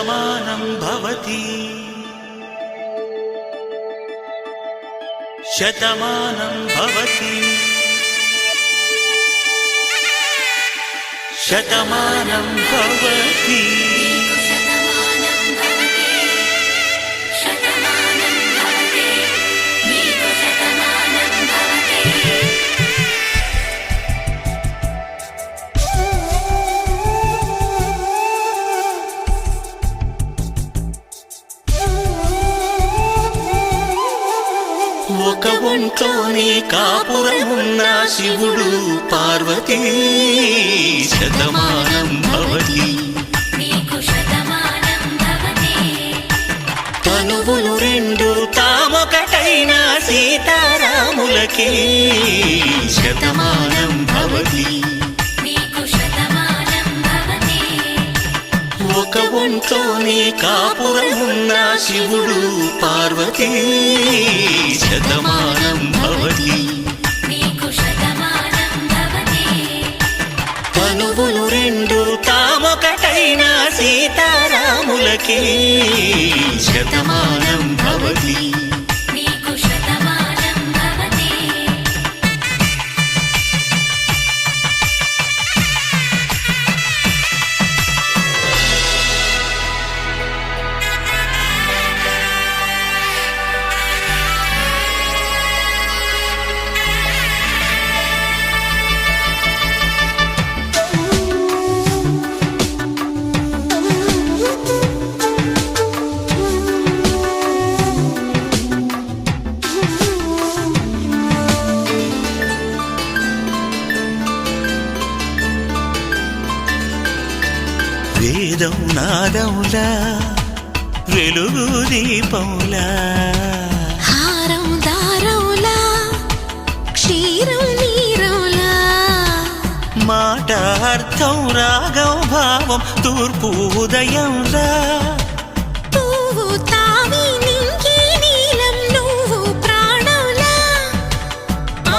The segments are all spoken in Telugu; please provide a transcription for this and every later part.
శతమానం భవతి శతమానం భవతి శతమానం భవతి ఒక ఒంట్లోనే కాపురమున్న శివుడు పార్వతీ శతమానం భవతి తనువులు రెండు తామొకటైన సీతారాములకి శతమానం భవతి ఒక ఒంట్లోనే కాపురమున్న శివుడు పార్వతీ శతమానం భవతి తనువులు రెండు తామొకటైన సీతారాములకి శతమానం భవతి వేదం నాదములా వెలుగు దీపములా హారం దారములా క్షీరం నీరములా మాట అర్థం రాగం భావం తూర్పు ఉదయంలా పువ్వు తావి నింగి నీలం నువ్వు ప్రాణంలా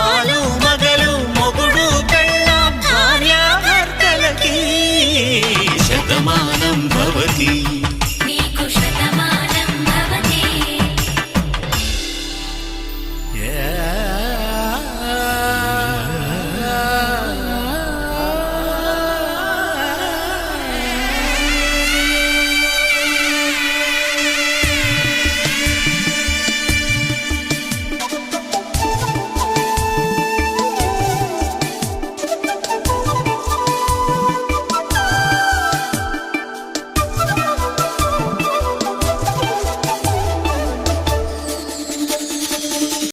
ఆలు మగలు మొగుడు పెళ్ళాం భార్యాభర్తలకి శతమానం భవతి